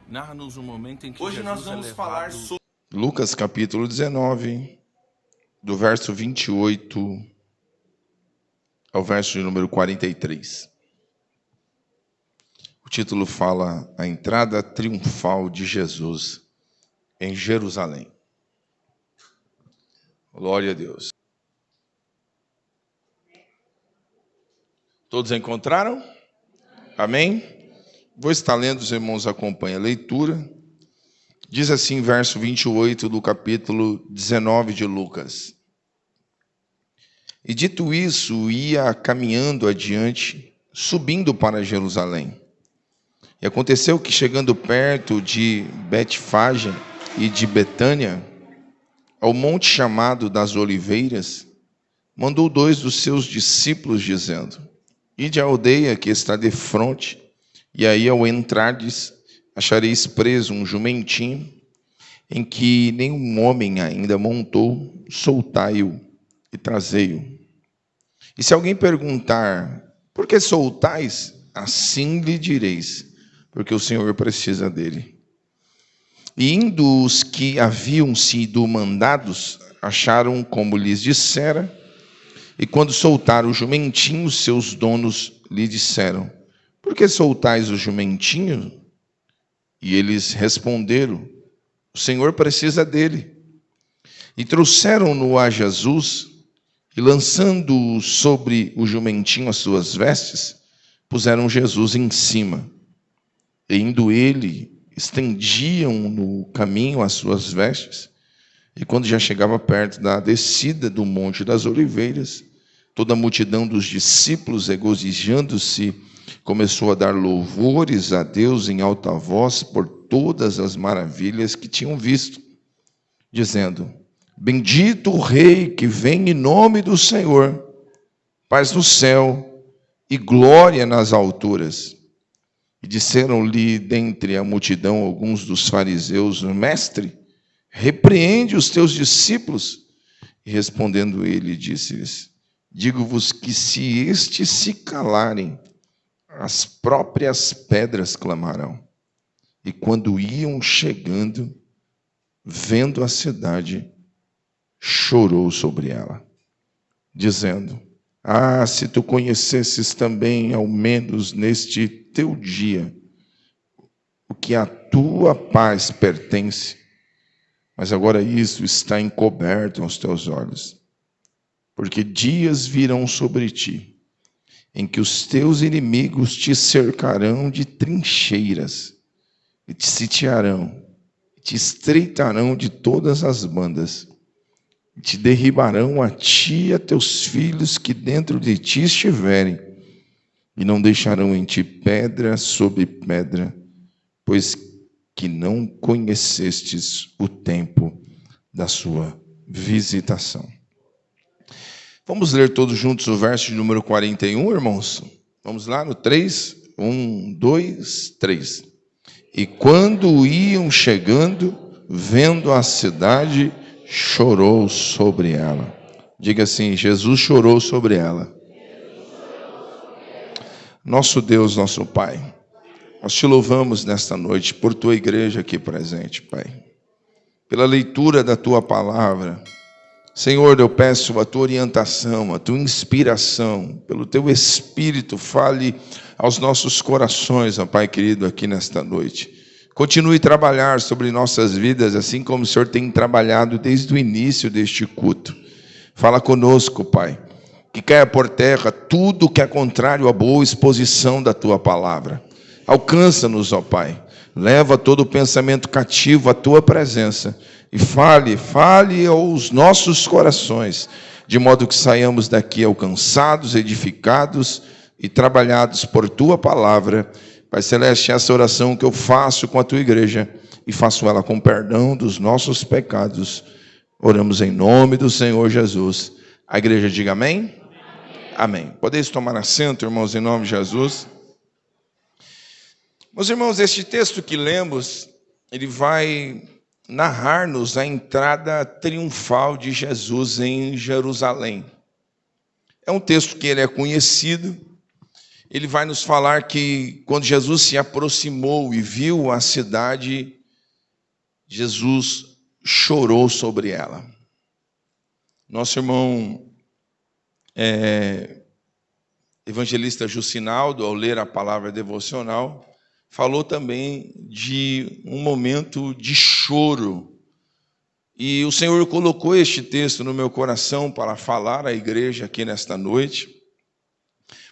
narra-nos um momento em que Hoje nós Jesus vamos é falar levado... sobre Lucas capítulo 19, do verso 28 ao verso de número 43. O título fala a entrada triunfal de Jesus em Jerusalém. Glória a Deus. Todos encontraram? Amém? Vou estar lendo, os irmãos acompanhem a leitura. Diz assim, verso 28 do capítulo 19 de Lucas. E dito isso, ia caminhando adiante, subindo para Jerusalém. E aconteceu que, chegando perto de Betfage e de Betânia, ao monte chamado das Oliveiras, mandou 2 dos seus discípulos, dizendo: Ide à aldeia que está defronte, e aí, ao entrardes, achareis preso um jumentinho, em que nenhum homem ainda montou, soltai-o e trazei-o. E se alguém perguntar, por que soltais? Assim lhe direis, porque o Senhor precisa dele. E indo os que haviam sido mandados, acharam como lhes dissera, e quando soltaram o jumentinho, seus donos lhe disseram: por que soltais o jumentinho? E eles responderam: o Senhor precisa dele. E trouxeram-no a Jesus, e lançando sobre o jumentinho as suas vestes, puseram Jesus em cima. E indo ele, estendiam no caminho as suas vestes. E quando já chegava perto da descida do Monte das Oliveiras, toda a multidão dos discípulos, regozijando-se, começou a dar louvores a Deus em alta voz por todas as maravilhas que tinham visto, dizendo: bendito o Rei que vem em nome do Senhor, paz no céu e glória nas alturas. E disseram-lhe dentre a multidão alguns dos fariseus: Mestre, repreende os teus discípulos. E respondendo ele, disse-lhes: digo-vos que se estes se calarem, as próprias pedras clamarão. E quando iam chegando, vendo a cidade, chorou sobre ela, dizendo: ah, se tu conhecesses também, ao menos neste teu dia, o que à tua paz pertence, mas agora isso está encoberto aos teus olhos. Porque dias virão sobre ti, em que os teus inimigos te cercarão de trincheiras, e te sitiarão, e te estreitarão de todas as bandas, e te derribarão a ti e a teus filhos que dentro de ti estiverem, e não deixarão em ti pedra sobre pedra, pois que não conhecestes o tempo da sua visitação. Vamos ler todos juntos o verso de número 41, irmãos? Vamos lá no 3, 1, 2, 3. E quando iam chegando, vendo a cidade, chorou sobre ela. Diga assim: Jesus chorou sobre ela. Nosso Deus, nosso Pai, nós te louvamos nesta noite por tua igreja aqui presente, Pai. Pela leitura da tua palavra. Senhor, eu peço a tua orientação, a tua inspiração, pelo teu Espírito, fale aos nossos corações, ó Pai querido, aqui nesta noite. Continue a trabalhar sobre nossas vidas, assim como o Senhor tem trabalhado desde o início deste culto. Fala conosco, Pai, que caia por terra tudo que é contrário à boa exposição da tua palavra. Alcança-nos, ó Pai, leva todo o pensamento cativo à tua presença, e fale aos nossos corações, de modo que saiamos daqui alcançados, edificados e trabalhados por tua palavra. Pai Celeste, essa oração que eu faço com a tua igreja, e faço ela com perdão dos nossos pecados, oramos em nome do Senhor Jesus. A igreja diga amém? Amém. Podeis tomar assento, irmãos, em nome de Jesus. Meus irmãos, este texto que lemos, ele vai narrar-nos a entrada triunfal de Jesus em Jerusalém. É um texto que ele é conhecido, ele vai nos falar que quando Jesus se aproximou e viu a cidade, Jesus chorou sobre ela. Nosso irmão evangelista Jucinaldo, ao ler a palavra devocional, falou também de um momento de choro. E o Senhor colocou este texto no meu coração para falar à igreja aqui nesta noite,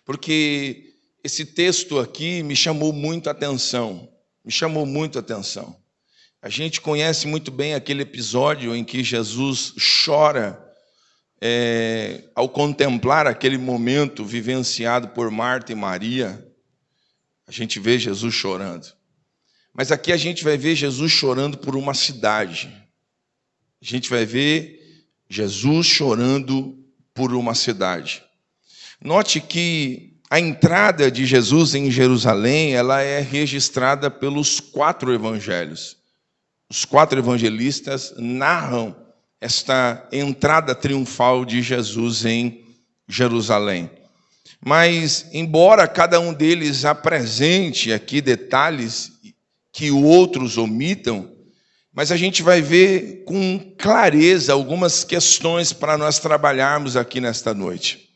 porque esse texto aqui me chamou muito a atenção, A gente conhece muito bem aquele episódio em que Jesus chora ao contemplar aquele momento vivenciado por Marta e Maria. A gente vê Jesus chorando. Mas aqui a gente vai ver Jesus chorando por uma cidade. A gente vai ver Jesus chorando por uma cidade. Note que a entrada de Jesus em Jerusalém, ela é registrada pelos 4 evangelhos. Os 4 evangelistas narram esta entrada triunfal de Jesus em Jerusalém. Mas, embora cada um deles apresente aqui detalhes que outros omitam, mas a gente vai ver com clareza algumas questões para nós trabalharmos aqui nesta noite.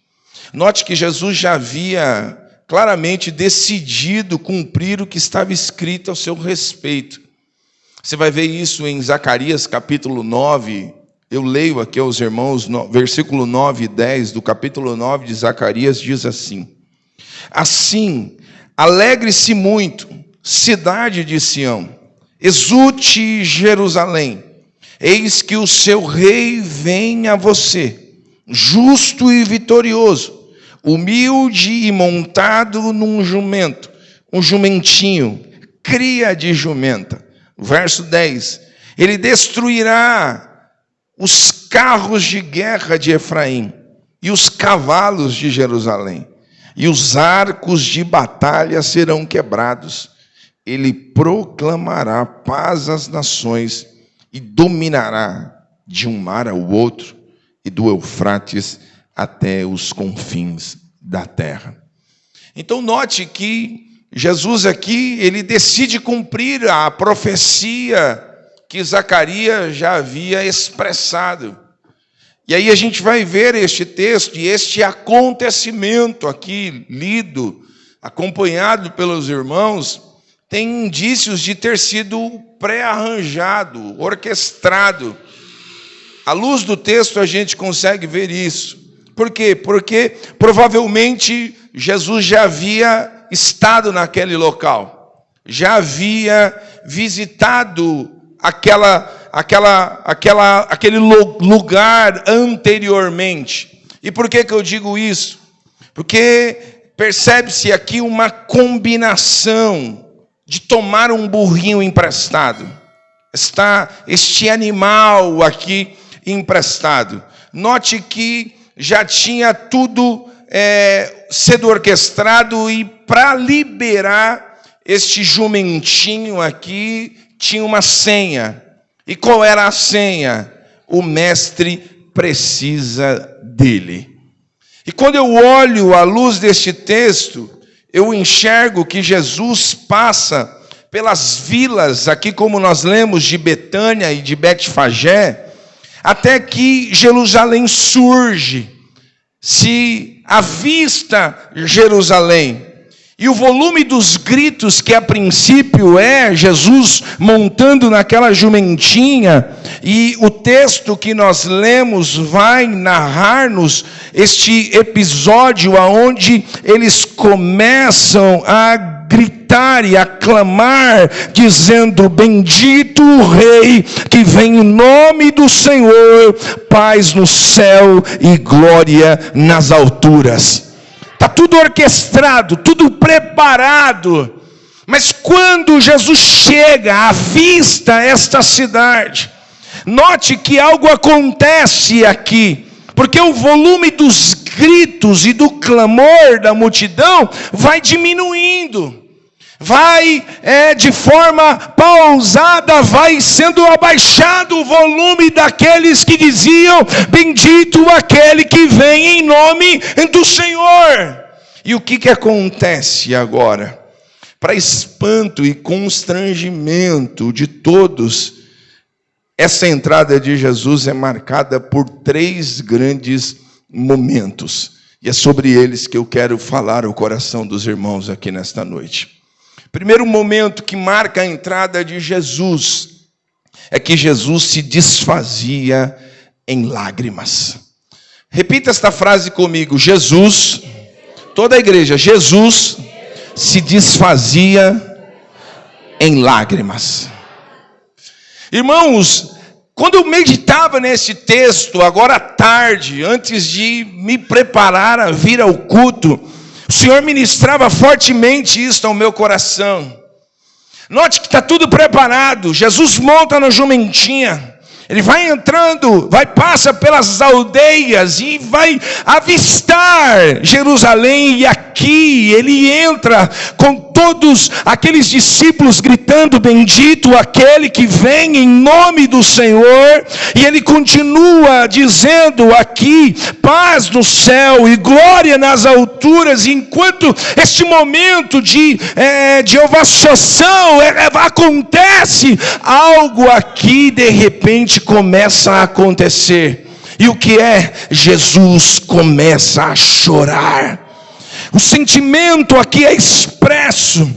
Note que Jesus já havia claramente decidido cumprir o que estava escrito ao seu respeito. Você vai ver isso em Zacarias capítulo 9, eu leio aqui aos irmãos, versículo 9 e 10 do capítulo 9 de Zacarias, diz assim: assim, alegre-se muito, cidade de Sião, exulte Jerusalém, eis que o seu rei vem a você, justo e vitorioso, humilde e montado num jumento, um jumentinho, cria de jumenta. Verso 10, ele destruirá os carros de guerra de Efraim, e os cavalos de Jerusalém, e os arcos de batalha serão quebrados. Ele proclamará paz às nações, e dominará de um mar ao outro, e do Eufrates até os confins da terra. Então note que Jesus aqui, ele decide cumprir a profecia que Zacarias já havia expressado. E aí a gente vai ver este texto e este acontecimento aqui lido, acompanhado pelos irmãos, tem indícios de ter sido pré-arranjado, orquestrado. À luz do texto a gente consegue ver isso. Por quê? Porque provavelmente Jesus já havia estado naquele local, já havia visitado aquele lugar anteriormente. E por que eu digo isso? Porque percebe-se aqui uma combinação de tomar um burrinho emprestado. Está este animal aqui emprestado. Note que já tinha tudo sido orquestrado, e para liberar este jumentinho aqui, tinha uma senha. E qual era a senha? O mestre precisa dele. E quando eu olho à luz deste texto, eu enxergo que Jesus passa pelas vilas, aqui como nós lemos, de Betânia e de Betfagé, até que Jerusalém surge, se avista Jerusalém. E o volume dos gritos que a princípio é Jesus montando naquela jumentinha, e o texto que nós lemos vai narrar-nos este episódio aonde eles começam a gritar e a clamar, dizendo: bendito o Rei que vem em nome do Senhor, paz no céu e glória nas alturas. Está tudo orquestrado, tudo preparado. Mas quando Jesus chega, avista esta cidade, note que algo acontece aqui, porque o volume dos gritos e do clamor da multidão vai diminuindo. Vai de forma pausada, vai sendo abaixado o volume daqueles que diziam: bendito aquele que vem em nome do Senhor. E o que acontece agora? Para espanto e constrangimento de todos, essa entrada de Jesus é marcada por 3 grandes momentos. E é sobre eles que eu quero falar o coração dos irmãos aqui nesta noite. Primeiro momento que marca a entrada de Jesus é que Jesus se desfazia em lágrimas. Repita esta frase comigo. Jesus, toda a igreja, Jesus se desfazia em lágrimas. Irmãos, quando eu meditava nesse texto, agora à tarde, antes de me preparar a vir ao culto, o Senhor ministrava fortemente isso ao meu coração. Note que está tudo preparado. Jesus monta na jumentinha. Ele vai entrando, passa pelas aldeias e vai avistar Jerusalém. E aqui ele entra com todos aqueles discípulos gritando: bendito aquele que vem em nome do Senhor. E ele continua dizendo aqui: paz no céu e glória nas alturas. E enquanto este momento de ovacionação acontece, algo aqui de repente começa a acontecer. E o que é? Jesus começa a chorar. O sentimento aqui é expresso.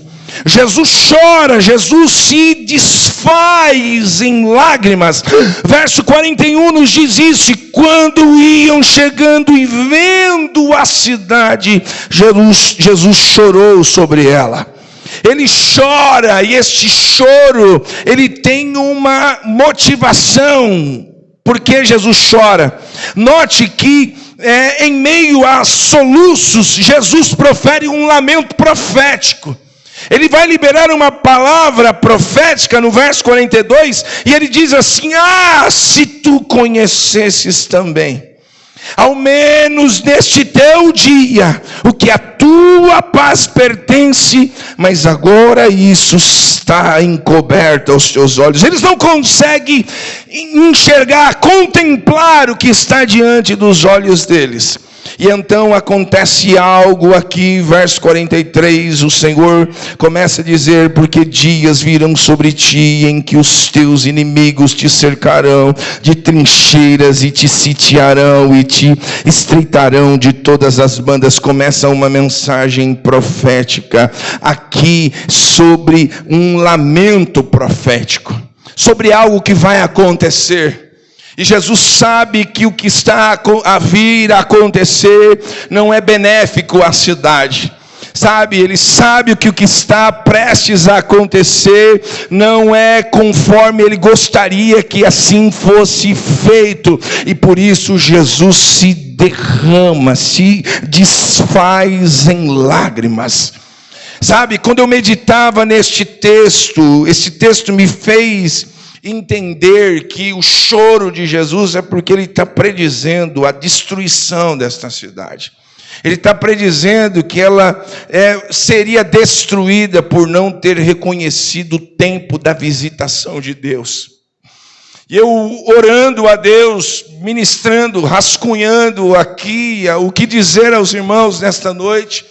Jesus chora, Jesus se desfaz em lágrimas. Verso 41 nos diz isso: e quando iam chegando e vendo a cidade, Jesus chorou sobre ela. Ele chora, e este choro, ele tem uma motivação. Por que Jesus chora? Note que em meio a soluços, Jesus profere um lamento profético. Ele vai liberar uma palavra profética no verso 42, e ele diz assim: se tu conhecesses também, ao menos neste teu dia, o que a tua paz pertence, mas agora isso está encoberto aos teus olhos. Eles não conseguem enxergar, contemplar o que está diante dos olhos deles. E então acontece algo aqui, verso 43, o Senhor começa a dizer: porque dias virão sobre ti em que os teus inimigos te cercarão de trincheiras e te sitiarão e te estreitarão de todas as bandas. Começa uma mensagem profética aqui sobre um lamento profético, sobre algo que vai acontecer. E Jesus sabe que o que está a vir a acontecer não é benéfico à cidade. Sabe, ele sabe que o que está prestes a acontecer não é conforme ele gostaria que assim fosse feito. E por isso Jesus se derrama, se desfaz em lágrimas. Sabe, quando eu meditava neste texto, esse texto me fez entender que o choro de Jesus é porque ele está predizendo a destruição desta cidade. Ele está predizendo que ela seria destruída por não ter reconhecido o tempo da visitação de Deus. E eu orando a Deus, ministrando, rascunhando aqui o que dizer aos irmãos nesta noite,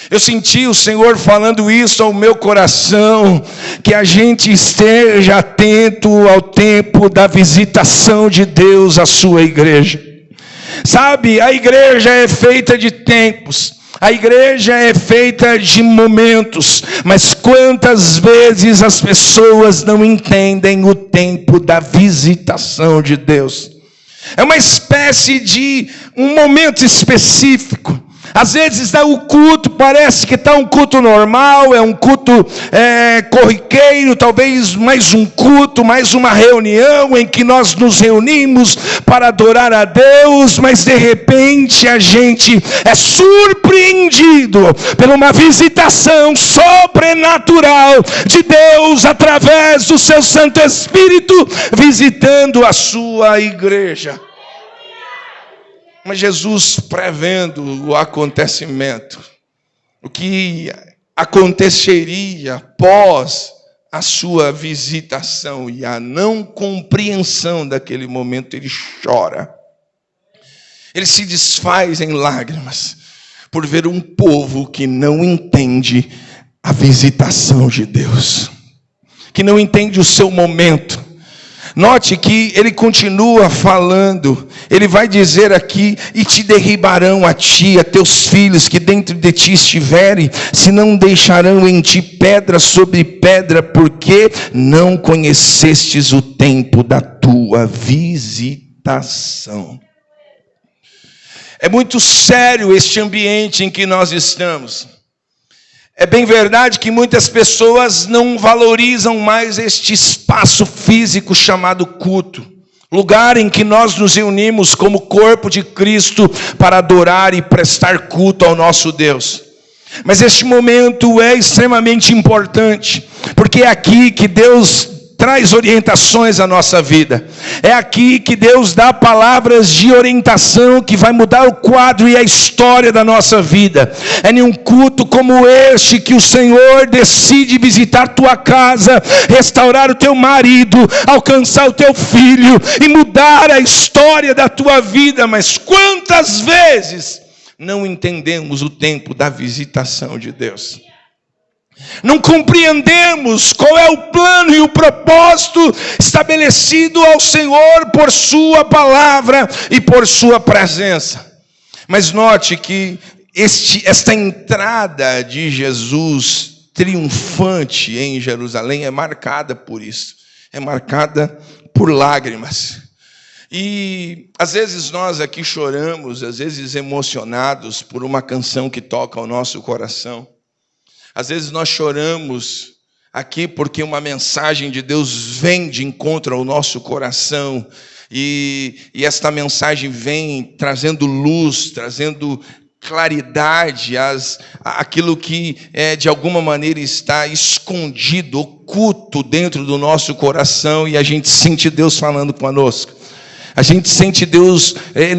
eu senti o Senhor falando isso ao meu coração, que a gente esteja atento ao tempo da visitação de Deus à sua igreja. Sabe, a igreja é feita de tempos, a igreja é feita de momentos, mas quantas vezes as pessoas não entendem o tempo da visitação de Deus? É uma espécie de um momento específico. Às vezes o culto parece que está um culto normal, é um culto corriqueiro, talvez mais um culto, mais uma reunião em que nós nos reunimos para adorar a Deus, mas de repente a gente é surpreendido por uma visitação sobrenatural de Deus através do seu Santo Espírito visitando a sua igreja. Mas Jesus, prevendo o acontecimento, o que aconteceria após a sua visitação e a não compreensão daquele momento, ele chora. Ele se desfaz em lágrimas. por ver um povo que não entende a visitação de Deus, que não entende o seu momento. Note que ele continua falando, ele vai dizer aqui: e te derribarão a ti, a teus filhos que dentro de ti estiverem, se não deixarão em ti pedra sobre pedra, porque não conhecestes o tempo da tua visitação. É muito sério este ambiente em que nós estamos. É bem verdade que muitas pessoas não valorizam mais este espaço físico chamado culto, lugar em que nós nos reunimos como corpo de Cristo para adorar e prestar culto ao nosso Deus. Mas este momento é extremamente importante, porque é aqui que Deus traz orientações à nossa vida. É aqui que Deus dá palavras de orientação que vai mudar o quadro e a história da nossa vida. É em um culto como este que o Senhor decide visitar tua casa, restaurar o teu marido, alcançar o teu filho e mudar a história da tua vida. Mas quantas vezes não entendemos o tempo da visitação de Deus? Não compreendemos qual é o plano e o propósito estabelecido ao Senhor por sua palavra e por sua presença. Mas note que esta entrada de Jesus triunfante em Jerusalém é marcada por isso. É marcada por lágrimas. E às vezes nós aqui choramos, às vezes emocionados por uma canção que toca ao nosso coração. Às vezes nós choramos aqui porque uma mensagem de Deus vem de encontro ao nosso coração. E esta mensagem vem trazendo luz, trazendo claridade àquilo que de alguma maneira está escondido, oculto dentro do nosso coração. E a gente sente Deus falando conosco. A gente sente Deus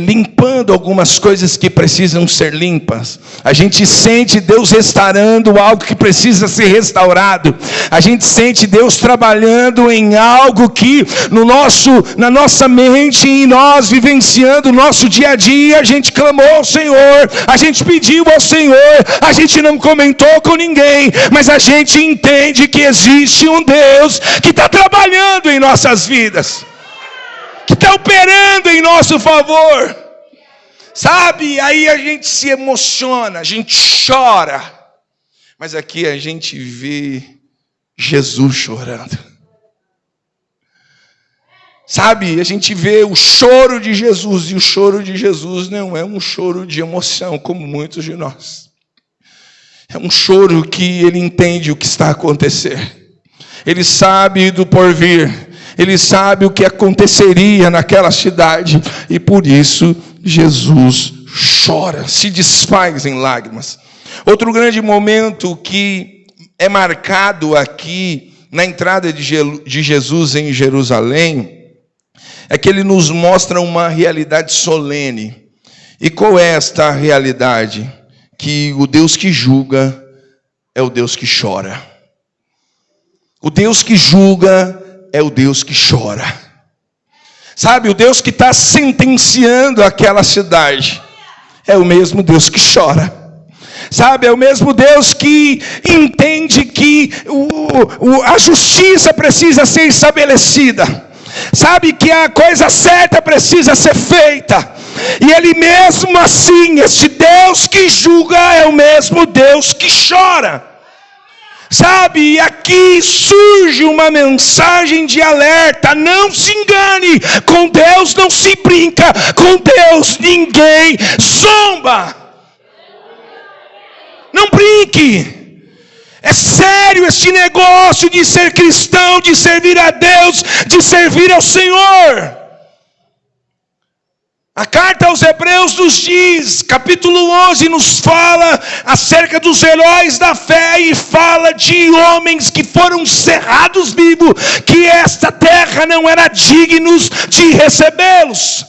limpando algumas coisas que precisam ser limpas. A gente sente Deus restaurando algo que precisa ser restaurado. A gente sente Deus trabalhando em algo que na nossa mente e nós vivenciando o nosso dia a dia. A gente clamou ao Senhor, a gente pediu ao Senhor, a gente não comentou com ninguém, mas a gente entende que existe um Deus que está trabalhando em nossas vidas, que está operando em nosso favor, sabe? Aí a gente se emociona, a gente chora, mas aqui a gente vê Jesus chorando, sabe? A gente vê o choro de Jesus, e o choro de Jesus não é um choro de emoção como muitos de nós. É um choro que ele entende o que está a acontecer, ele sabe do porvir, ele sabe o que aconteceria naquela cidade, e por isso Jesus chora, se desfaz em lágrimas. Outro grande momento que é marcado aqui na entrada de Jesus em Jerusalém é que ele nos mostra uma realidade solene. E qual é esta realidade? Que o Deus que julga é o Deus que chora. O Deus que julga é o Deus que chora. Sabe, o Deus que está sentenciando aquela cidade é o mesmo Deus que chora. Sabe, é o mesmo Deus que entende que a justiça precisa ser estabelecida. Sabe que a coisa certa precisa ser feita. E ele mesmo assim, este Deus que julga é o mesmo Deus que chora. Sabe, aqui surge uma mensagem de alerta: não se engane, com Deus não se brinca, com Deus ninguém zomba. Não brinque. É sério este negócio de ser cristão, de servir a Deus, de servir ao Senhor. A carta aos Hebreus nos diz, capítulo 11, nos fala acerca dos heróis da fé e fala de homens que foram cerrados vivos, que esta terra não era dignos de recebê-los.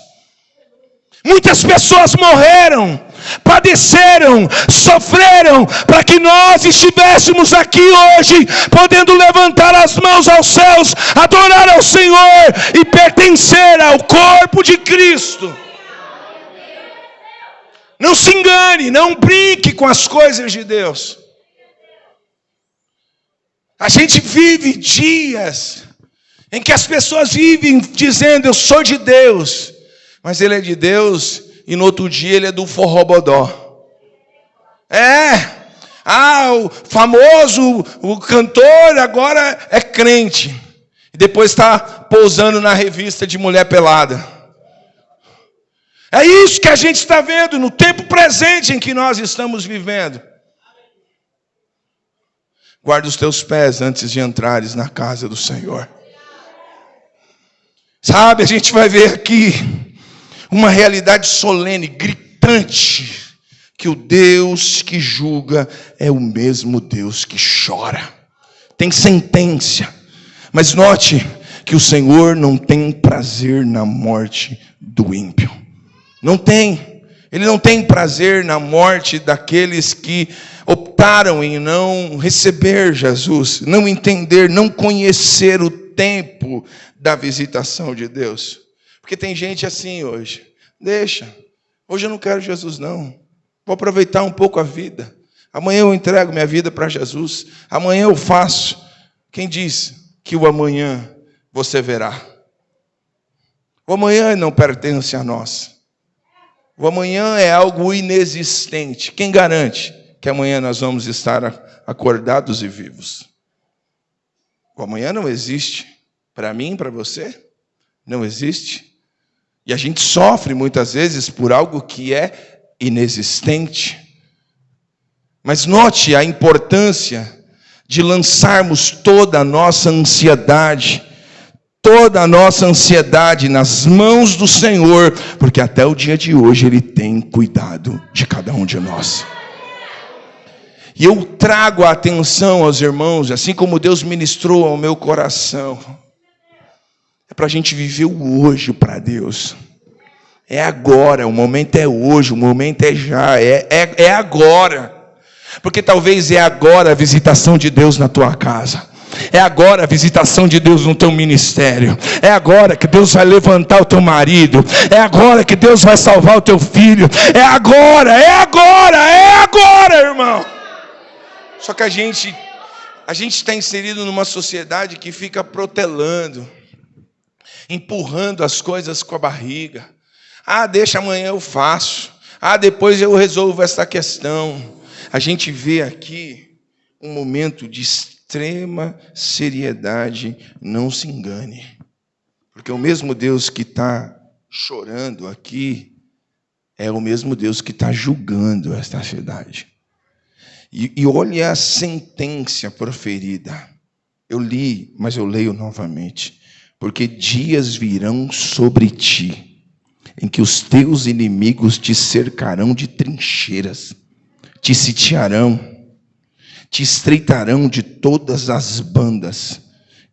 Muitas pessoas morreram, padeceram, sofreram, para que nós estivéssemos aqui hoje, podendo levantar as mãos aos céus, adorar ao Senhor e pertencer ao corpo de Cristo. Não se engane, não brinque com as coisas de Deus. A gente vive dias em que as pessoas vivem dizendo, eu sou de Deus. Mas ele é de Deus e no outro dia ele é do forrobodó. O famoso, o cantor agora é crente. E depois está pousando na revista de mulher pelada. É isso que a gente está vendo no tempo presente em que nós estamos vivendo. Guarda os teus pés antes de entrares na casa do Senhor. Sabe, a gente vai ver aqui uma realidade solene, gritante, que o Deus que julga é o mesmo Deus que chora. Tem sentença. Mas note que o Senhor não tem prazer na morte do ímpio. Não tem. Ele não tem prazer na morte daqueles que optaram em não receber Jesus, não entender, não conhecer o tempo da visitação de Deus. Porque tem gente assim hoje. Deixa. Hoje eu não quero Jesus não. Vou aproveitar um pouco a vida. Amanhã eu entrego minha vida para Jesus. Amanhã eu faço. Quem diz que o amanhã você verá? O amanhã não pertence a nós. O amanhã é algo inexistente. Quem garante que amanhã nós vamos estar acordados e vivos? O amanhã não existe. Para mim, para você, não existe. E a gente sofre muitas vezes por algo que é inexistente. Mas note a importância de lançarmos toda a nossa ansiedade nas mãos do Senhor, porque até o dia de hoje Ele tem cuidado de cada um de nós. E eu trago a atenção aos irmãos, assim como Deus ministrou ao meu coração, é para a gente viver o hoje para Deus. É agora, o momento é hoje, o momento é já, é agora. Porque talvez é agora a visitação de Deus na tua casa. É agora a visitação de Deus no teu ministério. É agora que Deus vai levantar o teu marido. É agora que Deus vai salvar o teu filho. É agora, irmão. Só que a gente está inserido numa sociedade que fica protelando, empurrando as coisas com a barriga. Deixa amanhã eu faço. Depois eu resolvo essa questão. A gente vê aqui um momento de extrema seriedade. Não se engane. Porque o mesmo Deus que está chorando aqui é o mesmo Deus que está julgando esta cidade. E olha a sentença proferida. Eu li, mas eu leio novamente. Porque dias virão sobre ti, em que os teus inimigos te cercarão de trincheiras, te sitiarão, te estreitarão de todas as bandas,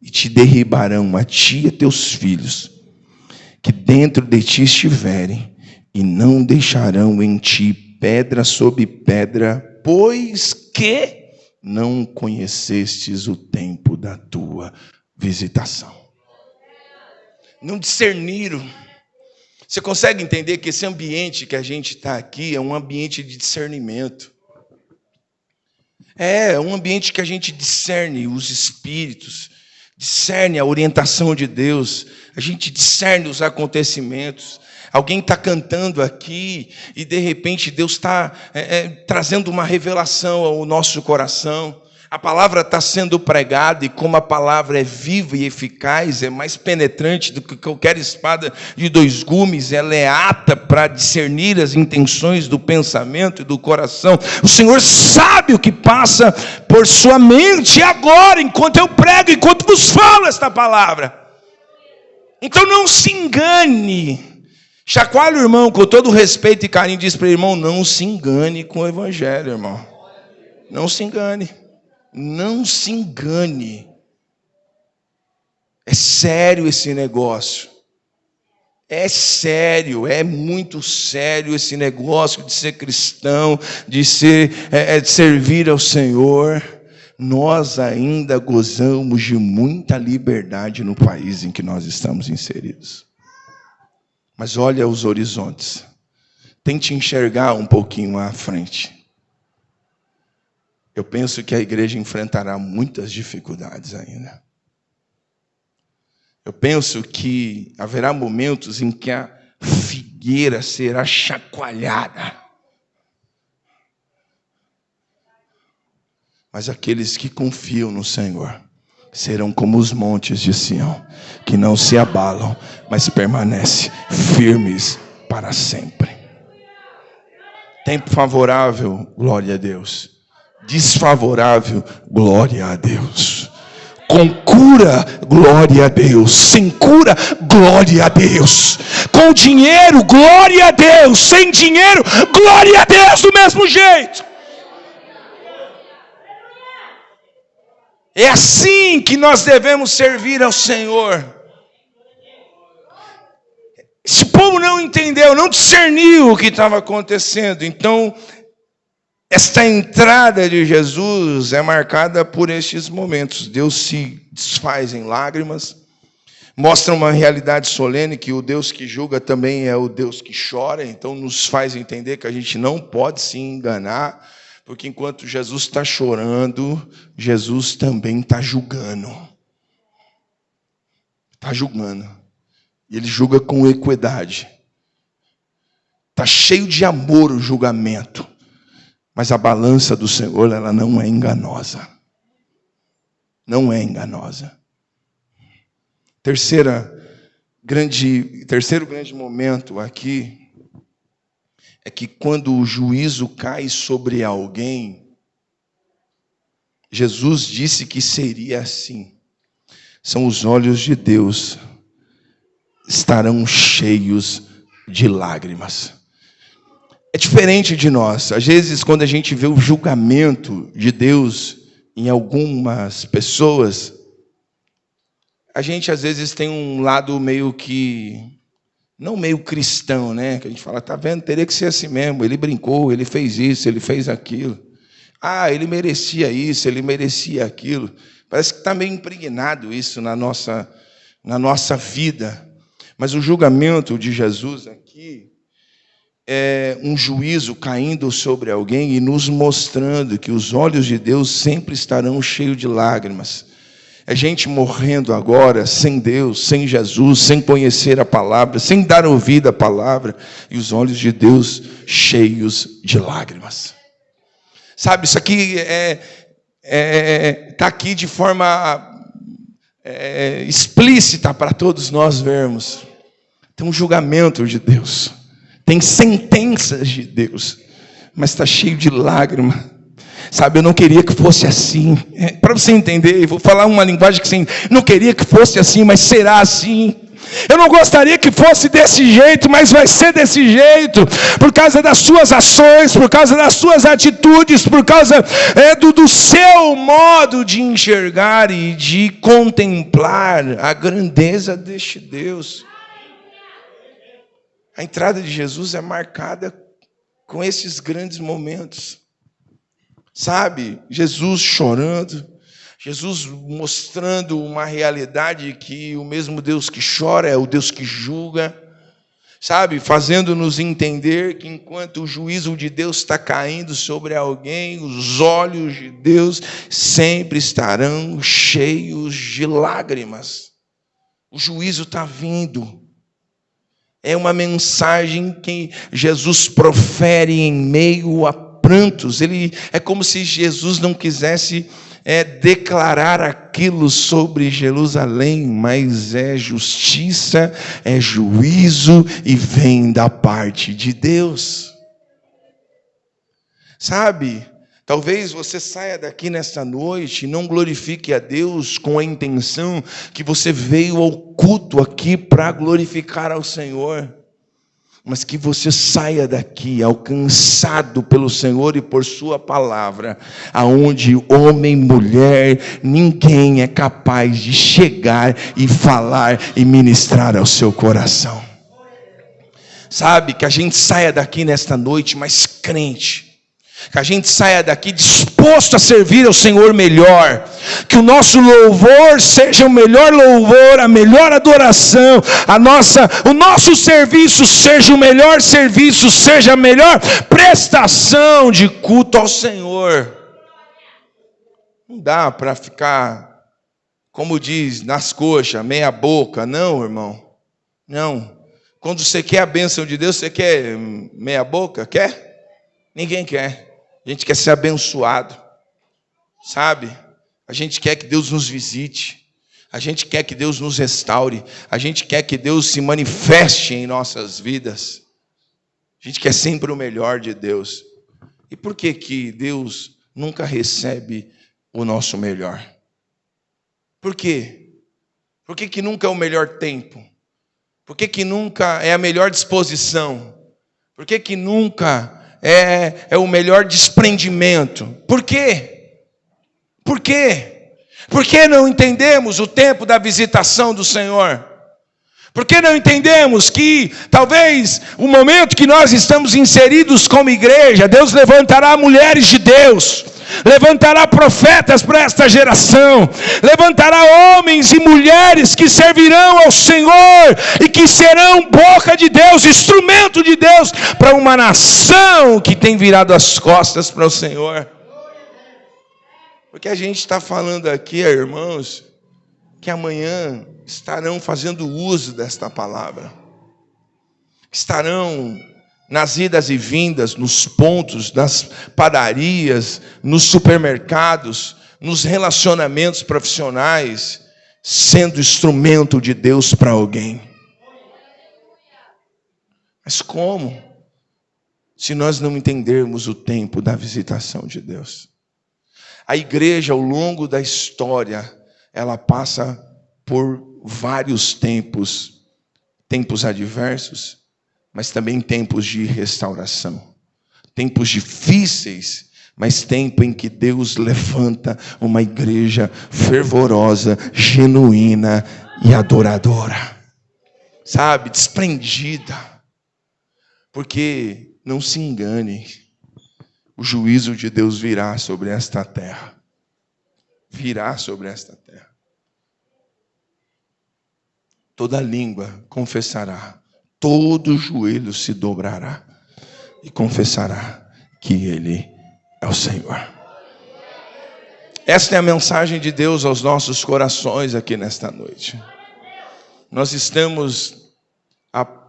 e te derribarão a ti e a teus filhos, que dentro de ti estiverem, e não deixarão em ti pedra sobre pedra, pois que não conhecestes o tempo da tua visitação. Não discerniram. Você consegue entender que esse ambiente que a gente está aqui é um ambiente de discernimento? É um ambiente que a gente discerne os espíritos, discerne a orientação de Deus, a gente discerne os acontecimentos. Alguém está cantando aqui e de repente Deus está trazendo uma revelação ao nosso coração. A palavra está sendo pregada e como a palavra é viva e eficaz, é mais penetrante do que qualquer espada de 2 gumes, ela é apta para discernir as intenções do pensamento e do coração. O Senhor sabe o que passa por sua mente agora, enquanto eu prego, enquanto vos falo esta palavra. Então não se engane. Chacoalha o irmão com todo respeito e carinho, diz para o irmão, não se engane com o evangelho, irmão. Não se engane. Não se engane. É sério esse negócio. É sério, é muito sério esse negócio de ser cristão, de servir ao Senhor. Nós ainda gozamos de muita liberdade no país em que nós estamos inseridos. Mas olha os horizontes. Tente enxergar um pouquinho à frente. Eu penso que a igreja enfrentará muitas dificuldades ainda. Eu penso que haverá momentos em que a figueira será chacoalhada. Mas aqueles que confiam no Senhor serão como os montes de Sião, que não se abalam, mas permanecem firmes para sempre. Tempo favorável, glória a Deus. Desfavorável, glória a Deus. Com cura, glória a Deus. Sem cura, glória a Deus. Com dinheiro, glória a Deus. Sem dinheiro, glória a Deus do mesmo jeito. É assim que nós devemos servir ao Senhor. Esse povo não entendeu, não discerniu o que estava acontecendo. Então, esta entrada de Jesus é marcada por estes momentos. Deus se desfaz em lágrimas, mostra uma realidade solene que o Deus que julga também é o Deus que chora. Então, nos faz entender que a gente não pode se enganar, porque enquanto Jesus está chorando, Jesus também está julgando. Está julgando. E ele julga com equidade. Está cheio de amor o julgamento. Mas a balança do Senhor, ela não é enganosa. Não é enganosa. Terceiro grande momento aqui é que quando o juízo cai sobre alguém, Jesus disse que seria assim. São os olhos de Deus estarão cheios de lágrimas. É diferente de nós. Às vezes, quando a gente vê o julgamento de Deus em algumas pessoas, a gente às vezes tem um lado meio que, não meio cristão, né? Que a gente fala, tá vendo, teria que ser assim mesmo. Ele brincou, ele fez isso, ele fez aquilo. Ah, ele merecia isso, ele merecia aquilo. Parece que está meio impregnado isso na nossa vida. Mas o julgamento de Jesus aqui é um juízo caindo sobre alguém e nos mostrando que os olhos de Deus sempre estarão cheios de lágrimas. É gente morrendo agora, sem Deus, sem Jesus, sem conhecer a palavra, sem dar ouvido à palavra, e os olhos de Deus cheios de lágrimas. Sabe, isso aqui está aqui de forma explícita para todos nós vermos. Tem um julgamento de Deus, tem sentenças de Deus, mas está cheio de lágrimas. Sabe, eu não queria que fosse assim. Para você entender, eu vou falar uma linguagem que você não queria que fosse assim, mas será assim. Eu não gostaria que fosse desse jeito, mas vai ser desse jeito, por causa das suas ações, por causa das suas atitudes, por causa do seu modo de enxergar e de contemplar a grandeza deste Deus. A entrada de Jesus é marcada com esses grandes momentos. Sabe, Jesus chorando, Jesus mostrando uma realidade que o mesmo Deus que chora é o Deus que julga, sabe, fazendo-nos entender que enquanto o juízo de Deus está caindo sobre alguém, os olhos de Deus sempre estarão cheios de lágrimas. O juízo está vindo. É uma mensagem que Jesus profere em meio a prantos. É como se Jesus não quisesse declarar aquilo sobre Jerusalém, mas é justiça, é juízo e vem da parte de Deus. Sabe, talvez você saia daqui nesta noite e não glorifique a Deus com a intenção que você veio ao culto aqui para glorificar ao Senhor. Mas que você saia daqui alcançado pelo Senhor e por sua palavra, aonde homem, mulher, ninguém é capaz de chegar e falar e ministrar ao seu coração. Sabe, que a gente saia daqui nesta noite mais crente, Que a gente saia daqui disposto a servir ao Senhor melhor. Que o nosso louvor seja o melhor louvor, a melhor adoração. O nosso serviço seja o melhor serviço, seja a melhor prestação de culto ao Senhor. Não dá para ficar, como diz, nas coxas, meia boca. Não, irmão. Não. Quando você quer a bênção de Deus, você quer meia boca? Quer? Ninguém quer. A gente quer ser abençoado, sabe? A gente quer que Deus nos visite. A gente quer que Deus nos restaure. A gente quer que Deus se manifeste em nossas vidas. A gente quer sempre o melhor de Deus. E por que que Deus nunca recebe o nosso melhor? Por quê? Por que que nunca é o melhor tempo? Por que que nunca é a melhor disposição? Por que que nunca é o melhor desprendimento? Por quê? Por quê? Por que não entendemos o tempo da visitação do Senhor? Por que não entendemos que talvez o momento que nós estamos inseridos como igreja, Deus levantará mulheres de Deus, levantará profetas para esta geração, levantará homens e mulheres que servirão ao Senhor e que serão boca de Deus, instrumento de Deus para uma nação que tem virado as costas para o Senhor. Porque a gente está falando aqui, irmãos, que amanhã estarão fazendo uso desta palavra, estarão nas idas e vindas, nos pontos, nas padarias, nos supermercados, nos relacionamentos profissionais, sendo instrumento de Deus para alguém. Mas como? Se nós não entendermos o tempo da visitação de Deus. A igreja, ao longo da história, ela passa por vários tempos, tempos adversos, mas também tempos de restauração, tempos difíceis, mas tempo em que Deus levanta uma igreja fervorosa, genuína e adoradora, sabe, desprendida, porque não se engane, o juízo de Deus virá sobre esta terra, virá sobre esta terra. Toda língua confessará, todo joelho se dobrará e confessará que Ele é o Senhor. Esta é a mensagem de Deus aos nossos corações aqui nesta noite. Nós estamos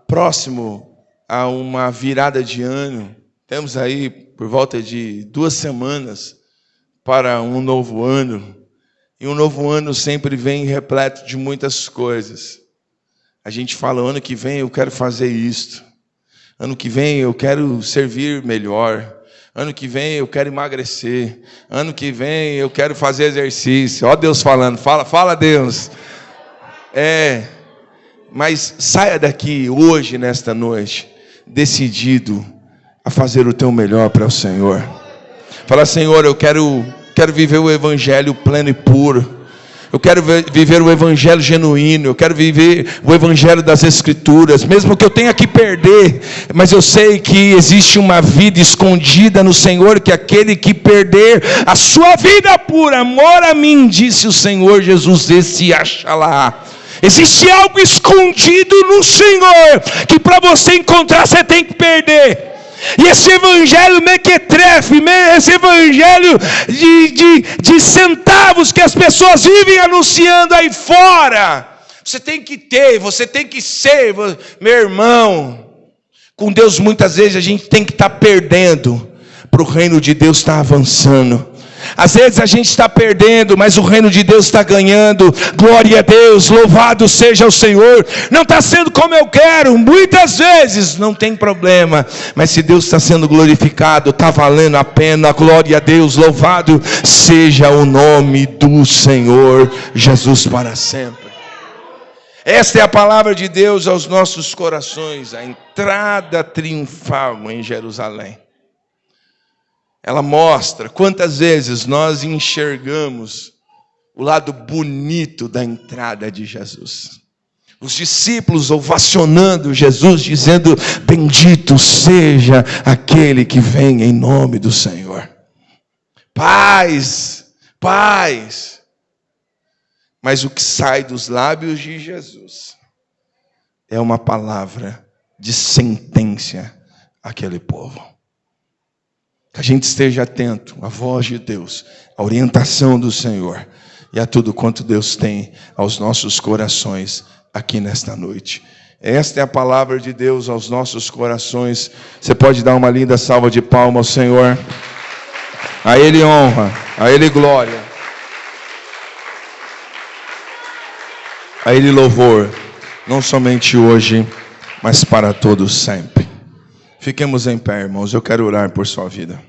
próximo a uma virada de ano. Temos aí por volta de 2 semanas para um novo ano. E um novo ano sempre vem repleto de muitas coisas. A gente fala, ano que vem eu quero fazer isto. Ano que vem eu quero servir melhor. Ano que vem eu quero emagrecer. Ano que vem eu quero fazer exercício. Ó Deus falando, fala Deus. Mas saia daqui hoje, nesta noite, decidido a fazer o teu melhor para o Senhor. Fala, Senhor, eu quero viver o evangelho pleno e puro. Eu quero viver o evangelho genuíno, eu quero viver o evangelho das Escrituras, mesmo que eu tenha que perder, mas eu sei que existe uma vida escondida no Senhor, que aquele que perder a sua vida por amor a mim, disse o Senhor Jesus, esse achará. Existe algo escondido no Senhor, que para você encontrar você tem que perder. E esse evangelho mequetrefe, esse evangelho de centavos que as pessoas vivem anunciando aí fora, você tem que ter, você tem que ser, meu irmão. Com Deus muitas vezes a gente tem que estar perdendo, para o reino de Deus estar avançando. Às vezes a gente está perdendo, mas o reino de Deus está ganhando. Glória a Deus, louvado seja o Senhor. Não está sendo como eu quero, muitas vezes não tem problema, mas se Deus está sendo glorificado, está valendo a pena. Glória a Deus, louvado seja o nome do Senhor Jesus para sempre. Esta é a palavra de Deus aos nossos corações, a entrada triunfal em Jerusalém. Ela mostra quantas vezes nós enxergamos o lado bonito da entrada de Jesus. Os discípulos ovacionando Jesus, dizendo: bendito seja aquele que vem em nome do Senhor. Paz, paz. Mas o que sai dos lábios de Jesus é uma palavra de sentença àquele povo. Que a gente esteja atento à voz de Deus, à orientação do Senhor e a tudo quanto Deus tem aos nossos corações aqui nesta noite. Esta é a palavra de Deus aos nossos corações. Você pode dar uma linda salva de palmas ao Senhor. A Ele honra, a Ele glória, a Ele louvor, não somente hoje, mas para todos sempre. Fiquemos em pé, irmãos. Eu quero orar por sua vida.